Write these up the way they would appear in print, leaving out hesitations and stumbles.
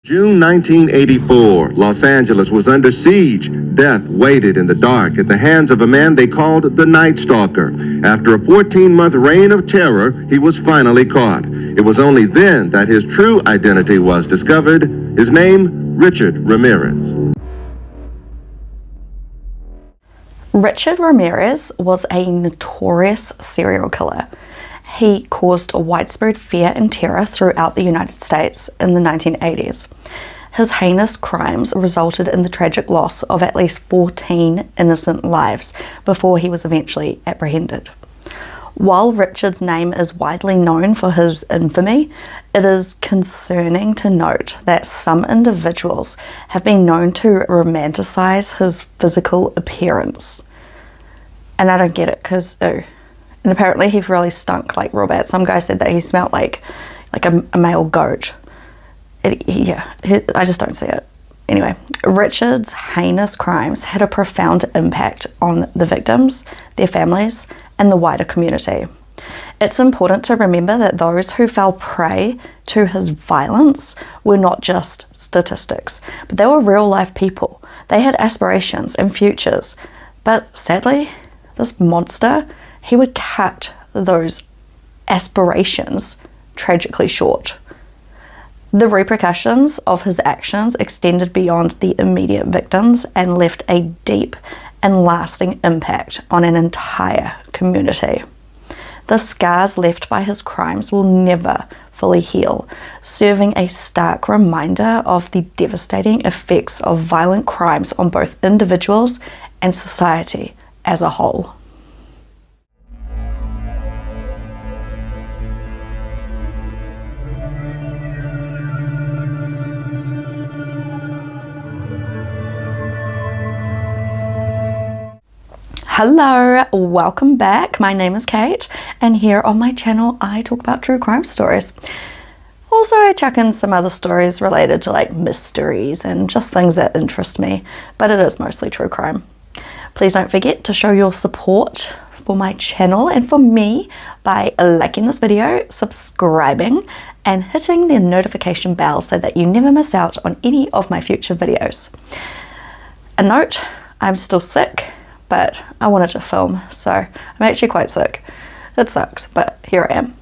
June 1984, Los Angeles was under siege. Death waited in the dark at the hands of a man they called the Night Stalker. After a 14-month reign of terror, he was finally caught. It was only then that his true identity was discovered. His name, Richard Ramirez. Richard Ramirez was a notorious serial killer. He caused widespread fear and terror throughout the United States in the 1980s. His heinous crimes resulted in the tragic loss of at least 14 innocent lives before he was eventually apprehended. While Richard's name is widely known for his infamy, it is concerning to note that some individuals have been known to romanticize his physical appearance. And I don't get it, because, and apparently he really stunk like real bad. Some guy said that he smelled like a male goat. I just don't see it. Anyway, Richard's heinous crimes had a profound impact on the victims, their families, and the wider community. It's important to remember that those who fell prey to his violence were not just statistics, but they were real-life people. They had aspirations and futures. But sadly, this monster, he would cut those aspirations tragically short. The repercussions of his actions extended beyond the immediate victims and left a deep and lasting impact on an entire community. The scars left by his crimes will never fully heal, serving a stark reminder of the devastating effects of violent crimes on both individuals and society as a whole. Hello, welcome back. My name is Kate, and here on my channel I talk about true crime stories. Also, I chuck in some other stories related to like mysteries and just things that interest me, but it is mostly true crime. Please don't forget to show your support for my channel and for me by liking this video, subscribing, and hitting the notification bell so that you never miss out on any of my future videos. A note, I'm still sick, but I wanted to film, so I'm actually quite sick. It sucks, but here I am.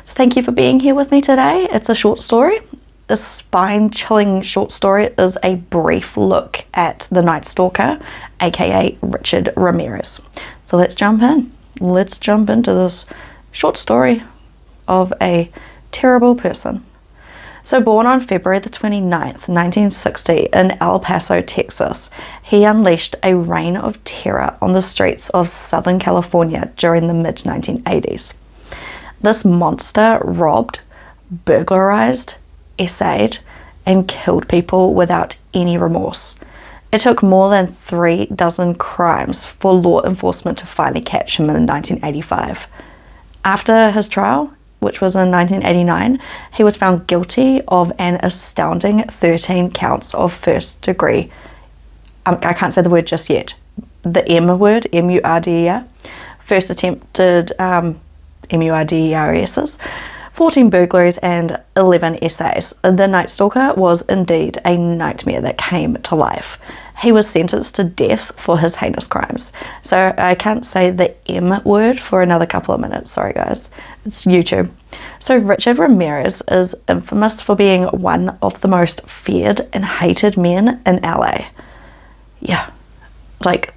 So thank you for being here with me today. It's a short story. This spine-chilling short story is a brief look at the Night Stalker, aka Richard Ramirez. So let's jump in. Let's jump into this short story of a terrible person. So born on February the 29th, 1960 in El Paso, Texas, he unleashed a reign of terror on the streets of Southern California during the mid-1980s. This monster robbed, burglarized, essayed, and killed people without any remorse. It took more than 36 crimes for law enforcement to finally catch him in 1985. After his trial, which was in 1989, he was found guilty of an astounding 13 counts of first degree. I can't say the word just yet. The M word, M-U-R-D-E-R. First attempted M-U-R-D-E-R-S's. 14 burglaries and 11 essays. The Night Stalker was indeed a nightmare that came to life. He was sentenced to death for his heinous crimes. So I can't say the M word for another couple of minutes. Sorry guys, it's YouTube. So Richard Ramirez is infamous for being one of the most feared and hated men in LA. Yeah, like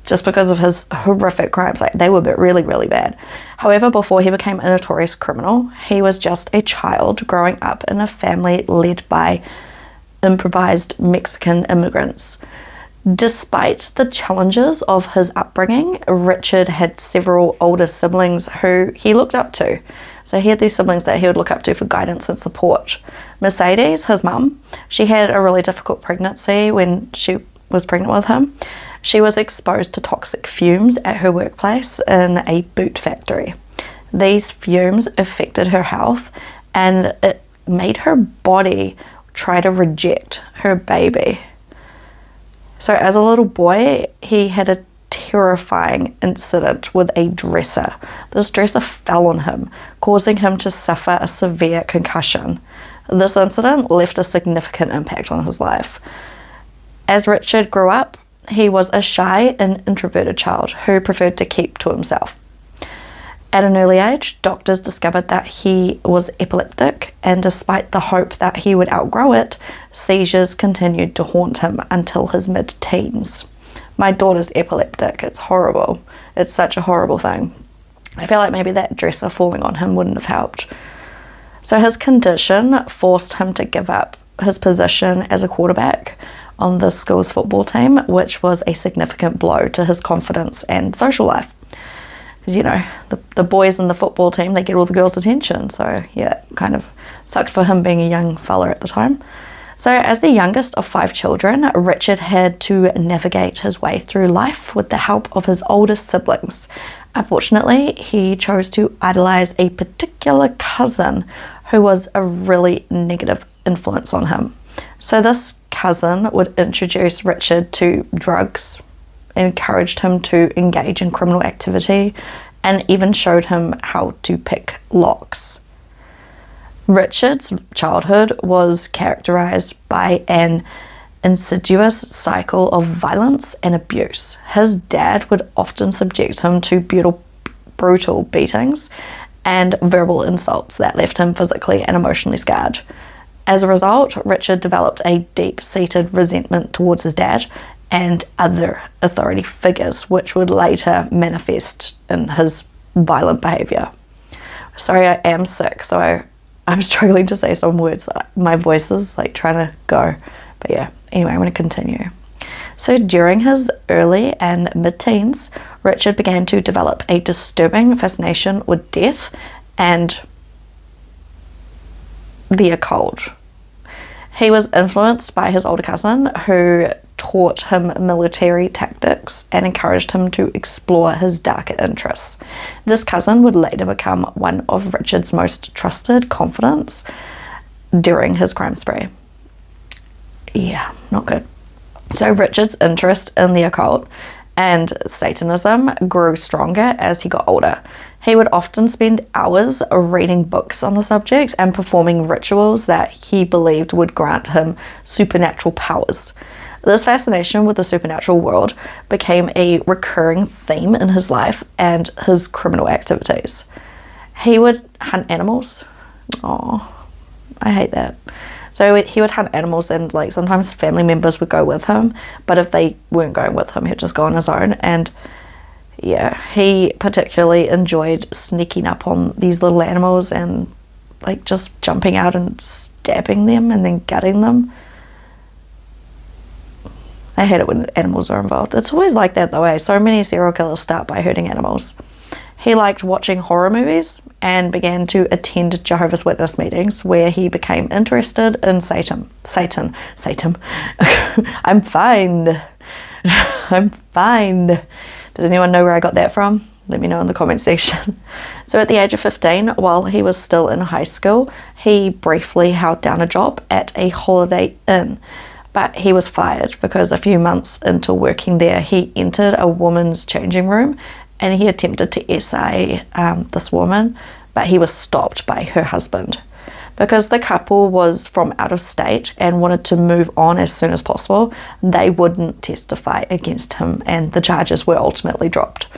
just because of his horrific crimes, like they were really, really bad. However, before he became a notorious criminal, he was just a child growing up in a family led by improvised Mexican immigrants. Despite the challenges of his upbringing, Richard had several older siblings who he looked up to. So he had these siblings that he would look up to for guidance and support. Mercedes, his mum, she had a really difficult pregnancy when she was pregnant with him. She was exposed to toxic fumes at her workplace in a boot factory. These fumes affected her health and it made her body try to reject her baby. So as a little boy, he had a terrifying incident with a dresser. This dresser fell on him, causing him to suffer a severe concussion. This incident left a significant impact on his life. As Richard grew up, he was a shy and introverted child who preferred to keep to himself. At an early age, doctors discovered that he was epileptic, and despite the hope that he would outgrow it, seizures continued to haunt him until his mid-teens. My daughter's epileptic. It's horrible. It's such a horrible thing. I feel like maybe that dresser falling on him wouldn't have helped. So his condition forced him to give up his position as a quarterback on the school's football team, which was a significant blow to his confidence and social life. Because, you know, the boys in the football team, they get all the girls' attention. So, yeah, kind of sucked for him being a young fella at the time. So, as the youngest of 5 children, Richard had to navigate his way through life with the help of his oldest siblings. Unfortunately, he chose to idolize a particular cousin who was a really negative influence on him. So this cousin would introduce Richard to drugs, encouraged him to engage in criminal activity, and even showed him how to pick locks. Richard's childhood was characterized by an insidious cycle of violence and abuse. His dad would often subject him to brutal beatings and verbal insults that left him physically and emotionally scarred. As a result, Richard developed a deep-seated resentment towards his dad and other authority figures, which would later manifest in his violent behavior. Sorry, I am sick, so I'm struggling to say some words. My voice is like trying to go. But yeah, anyway, I'm going to continue. So during his early and mid-teens, Richard began to develop a disturbing fascination with death and the occult. He was influenced by his older cousin, who taught him military tactics and encouraged him to explore his darker interests. This cousin would later become one of Richard's most trusted confidants during his crime spree. Yeah, not good. So Richard's interest in the occult and Satanism grew stronger as he got older. He would often spend hours reading books on the subject and performing rituals that he believed would grant him supernatural powers. This fascination with the supernatural world became a recurring theme in his life and his criminal activities. He would hunt animals. Oh, I hate that. So he would hunt animals, and like sometimes family members would go with him, but if they weren't going with him, he'd just go on his own. And yeah, he particularly enjoyed sneaking up on these little animals and like just jumping out and stabbing them and then gutting them. I hate it when animals are involved. It's always like that though, eh? So many serial killers start by hurting animals. He liked watching horror movies and began to attend Jehovah's Witness meetings, where he became interested in Satan. I'm fine. I'm fine. Does anyone know where I got that from? Let me know in the comment section. So at the age of 15, while he was still in high school, he briefly held down a job at a Holiday Inn. But he was fired because a few months into working there, he entered a woman's changing room and he attempted to essay this woman, but he was stopped by her husband. Because the couple was from out of state and wanted to move on as soon as possible, they wouldn't testify against him, and the charges were ultimately dropped.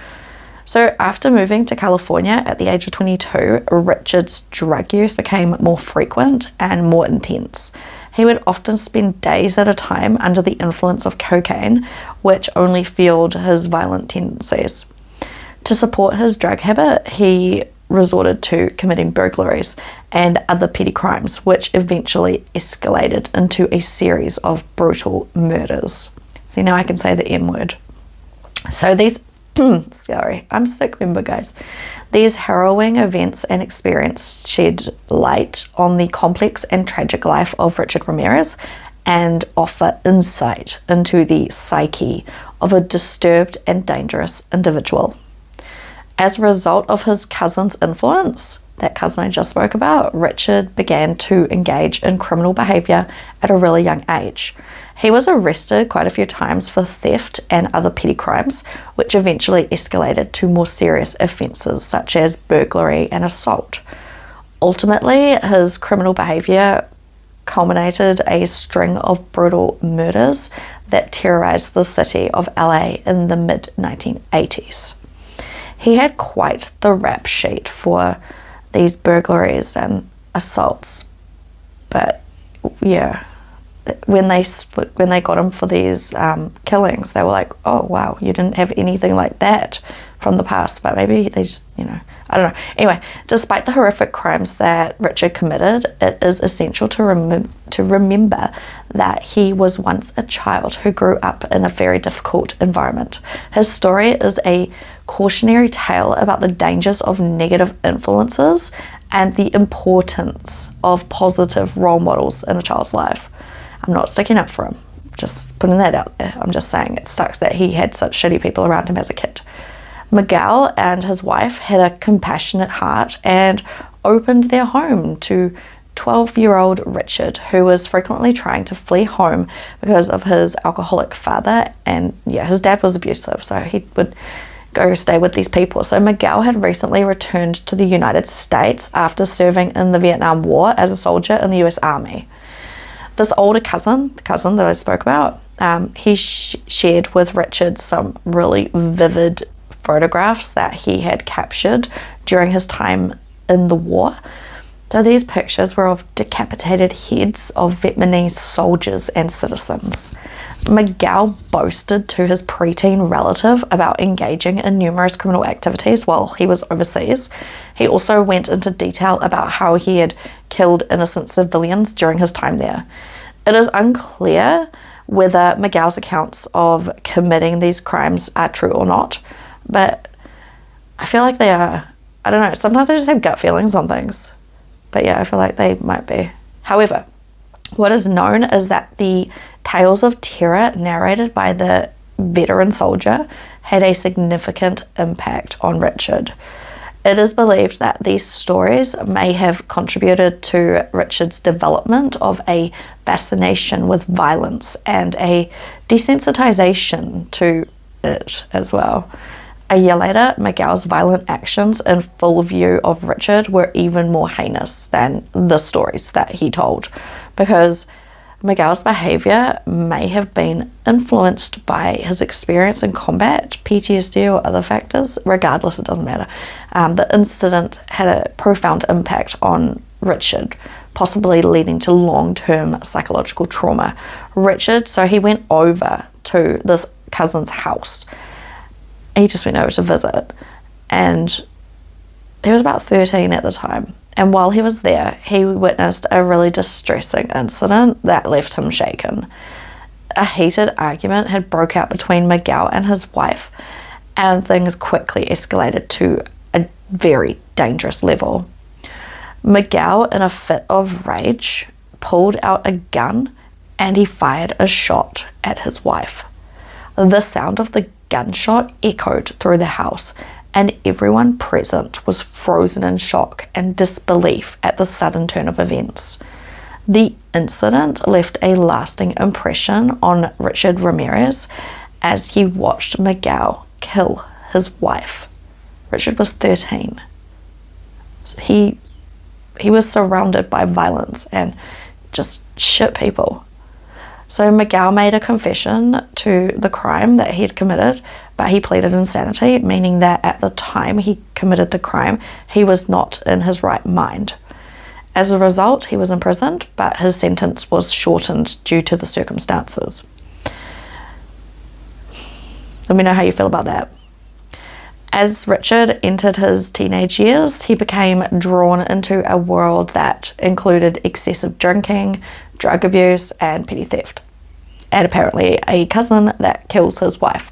So after moving to California at the age of 22, Richard's drug use became more frequent and more intense. He would often spend days at a time under the influence of cocaine, which only fueled his violent tendencies. To support his drug habit, he resorted to committing burglaries and other petty crimes, which eventually escalated into a series of brutal murders. See, now I can say the M word. So these, sorry, I'm sick, remember guys. These harrowing events and experience shed light on the complex and tragic life of Richard Ramirez and offer insight into the psyche of a disturbed and dangerous individual. As a result of his cousin's influence, that cousin I just spoke about, Richard began to engage in criminal behavior at a really young age. He was arrested quite a few times for theft and other petty crimes, which eventually escalated to more serious offences such as burglary and assault. Ultimately, his criminal behavior culminated a string of brutal murders that terrorized the city of LA in the mid-1980s. He had quite the rap sheet for these burglaries and assaults, but yeah, when they got him for these killings, they were like, oh wow, you didn't have anything like that from the past. But maybe they just, I don't know. Anyway, despite the horrific crimes that Richard committed, it is essential to remember that he was once a child who grew up in a very difficult environment. His story is a cautionary tale about the dangers of negative influences and the importance of positive role models in a child's life. I'm not sticking up for him, just putting that out there. I'm just saying it sucks that he had such shitty people around him as a kid. Miguel and his wife had a compassionate heart and opened their home to 12-year-old Richard, who was frequently trying to flee home because of his alcoholic father. And yeah, his dad was abusive, so he would go stay with these people. So Miguel had recently returned to the United States after serving in the Vietnam War as a soldier in the US Army. This older cousin, the cousin that I spoke about, he shared with Richard some really vivid photographs that he had captured during his time in the war. So these pictures were of decapitated heads of Vietnamese soldiers and citizens. Miguel boasted to his preteen relative about engaging in numerous criminal activities while he was overseas. He also went into detail about how he had killed innocent civilians during his time there. It is unclear whether Miguel's accounts of committing these crimes are true or not, but I feel like they are. I don't know, sometimes I just have gut feelings on things. But yeah, I feel like they might be. However, what is known is that the tales of terror narrated by the veteran soldier had a significant impact on Richard. It is believed that these stories may have contributed to Richard's development of a fascination with violence and a desensitization to it as well. A year later, Miguel's violent actions in full view of Richard were even more heinous than the stories that he told, because Miguel's behavior may have been influenced by his experience in combat, PTSD, or other factors. Regardless, it doesn't matter. The incident had a profound impact on Richard, possibly leading to long-term psychological trauma. Richard, so he went over to this cousin's house. He just went over to visit, and he was about 13 at the time. And while he was there, he witnessed a really distressing incident that left him shaken. A heated argument had broke out between Miguel and his wife, and things quickly escalated to a very dangerous level. Miguel, in a fit of rage, pulled out a gun and he fired a shot at his wife. The sound of the gunshot echoed through the house, and everyone present was frozen in shock and disbelief at the sudden turn of events. The incident left a lasting impression on Richard Ramirez as he watched Miguel kill his wife. Richard was 13. He was surrounded by violence and just shit people. So Miguel made a confession to the crime that he had committed, but he pleaded insanity, meaning that at the time he committed the crime, he was not in his right mind. As a result, he was imprisoned, but his sentence was shortened due to the circumstances. Let me know how you feel about that. As Richard entered his teenage years, he became drawn into a world that included excessive drinking, drug abuse, and petty theft, and apparently a cousin that kills his wife.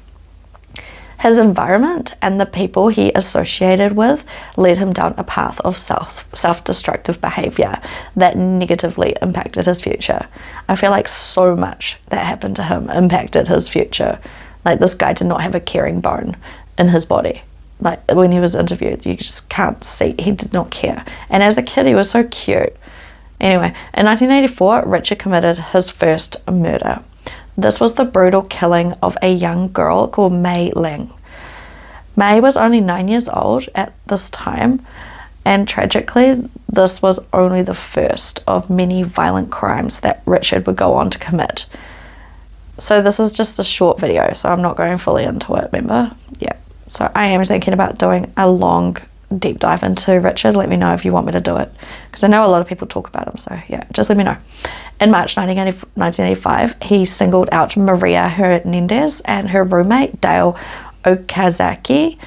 His environment and the people he associated with led him down a path of self-destructive behavior that negatively impacted his future. I feel like so much that happened to him impacted his future. Like, this guy did not have a caring bone in his body. Like, when he was interviewed, you just can't see. He did not care. And as a kid, he was so cute. Anyway, in 1984, Richard committed his first murder. This was the brutal killing of a young girl called Mei Ling. Mei was only 9 years old at this time, and tragically, this was only the first of many violent crimes that Richard would go on to commit. So this is just a short video, so I'm not going fully into it, remember? Yeah. So I am thinking about doing a long deep dive into Richard. Let me know if you want me to do it, because I know a lot of people talk about him, so yeah, just let me know. In March 1985, he singled out Maria Hernandez and her roommate Dale Okazaki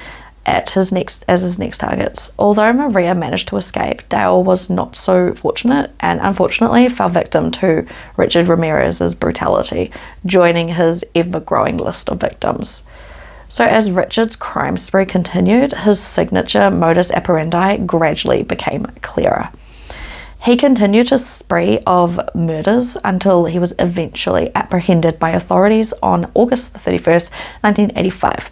as his next targets. Although Maria managed to escape, Dale was not so fortunate and unfortunately fell victim to Richard Ramirez's brutality, joining his ever-growing list of victims. So as Richard's crime spree continued, his signature modus operandi gradually became clearer. He continued his spree of murders until he was eventually apprehended by authorities on August 31st, 1985.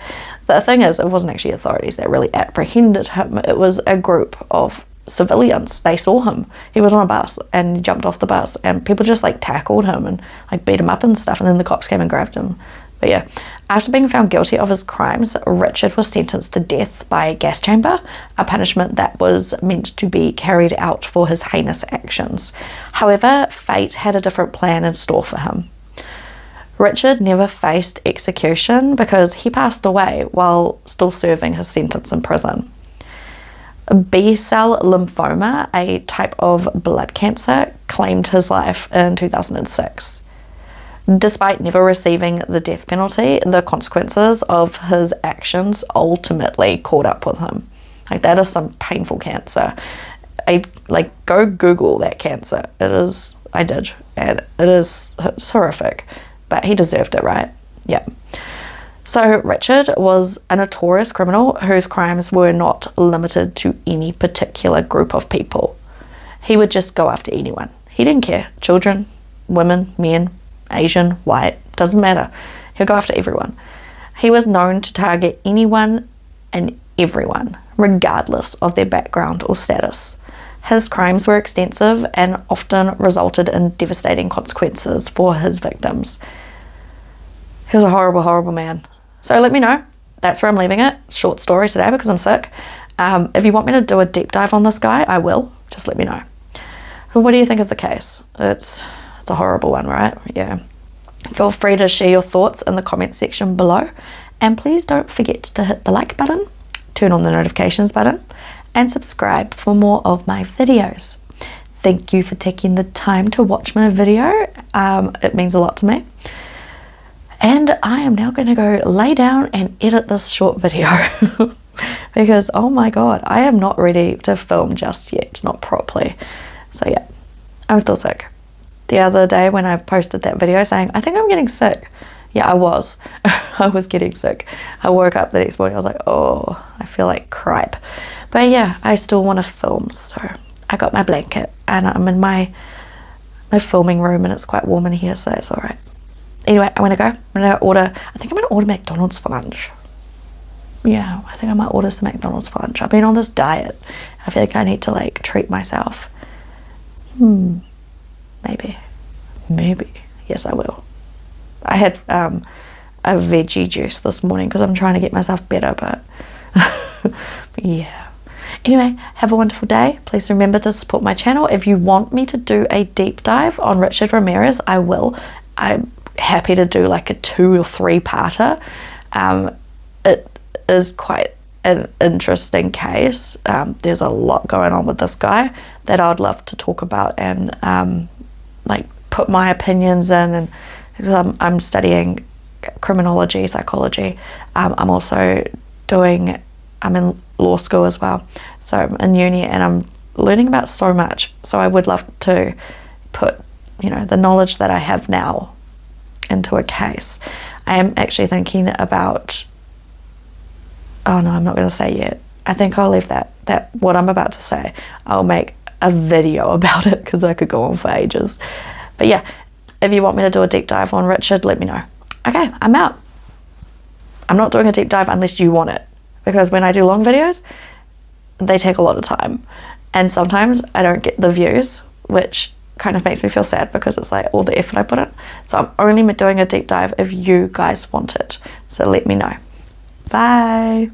The thing is, it wasn't actually authorities that really apprehended him. It was a group of civilians. They saw him. He was on a bus and jumped off the bus, and people just like tackled him and like beat him up and stuff, and then the cops came and grabbed him. But yeah, after being found guilty of his crimes, Richard was sentenced to death by gas chamber, a punishment that was meant to be carried out for his heinous actions. However, fate had a different plan in store for him. Richard never faced execution because he passed away while still serving his sentence in prison. B-cell lymphoma, a type of blood cancer, claimed his life in 2006. Despite never receiving the death penalty, the consequences of his actions ultimately caught up with him. Like, that is some painful cancer. Go Google that cancer. I did, and it's horrific. But he deserved it, right? Yeah. So Richard was a notorious criminal whose crimes were not limited to any particular group of people. He would just go after anyone. He didn't care. Children, women, men, Asian, white, doesn't matter. He'll go after everyone. He was known to target anyone and everyone, regardless of their background or status. His crimes were extensive and often resulted in devastating consequences for his victims. He was a horrible, horrible man. So let me know. That's where I'm leaving it. Short story today because I'm sick. If you want me to do a deep dive on this guy, I will. Just let me know. What do you think of the case? It's a horrible one, right? Yeah. Feel free to share your thoughts in the comment section below. And please don't forget to hit the like button, turn on the notifications button, and subscribe for more of my videos. Thank you for taking the time to watch my video. It means a lot to me. And I am now going to go lay down and edit this short video because, oh my god, I am not ready to film just yet, not properly. So yeah, I'm still sick. The other day when I posted that video saying, I think I'm getting sick. Yeah, I was. I was getting sick. I woke up the next morning, I was like, oh, I feel like crap. But yeah, I still want to film, so I got my blanket and I'm in my filming room and it's quite warm in here, so it's alright. Anyway, I'm going to order McDonald's for lunch. Yeah, I think I might order some McDonald's for lunch. I've been on this diet. I feel like I need to like treat myself. Maybe. Yes, I will. I had a veggie juice this morning because I'm trying to get myself better, but yeah. Anyway, have a wonderful day. Please remember to support my channel. If you want me to do a deep dive on Richard Ramirez, I will. I'm happy to do like a 2 or 3 parter. It is quite an interesting case. There's a lot going on with this guy that I'd love to talk about and like put my opinions in, and because I'm studying criminology, psychology. I'm also I'm in law school as well, so I'm in uni and I'm learning about so much. So I would love to put, the knowledge that I have now into a case. I am actually thinking about, oh no, I'm not going to say yet. I think I'll leave that what I'm about to say, I'll make a video about it because I could go on for ages. But yeah, if you want me to do a deep dive on Richard, let me know. Okay, I'm out. I'm not doing a deep dive unless you want it. because when I do long videos, they take a lot of time, and sometimes I don't get the views, which kind of makes me feel sad because it's like all the effort I put in. So I'm only doing a deep dive if you guys want it, so let me know. Bye.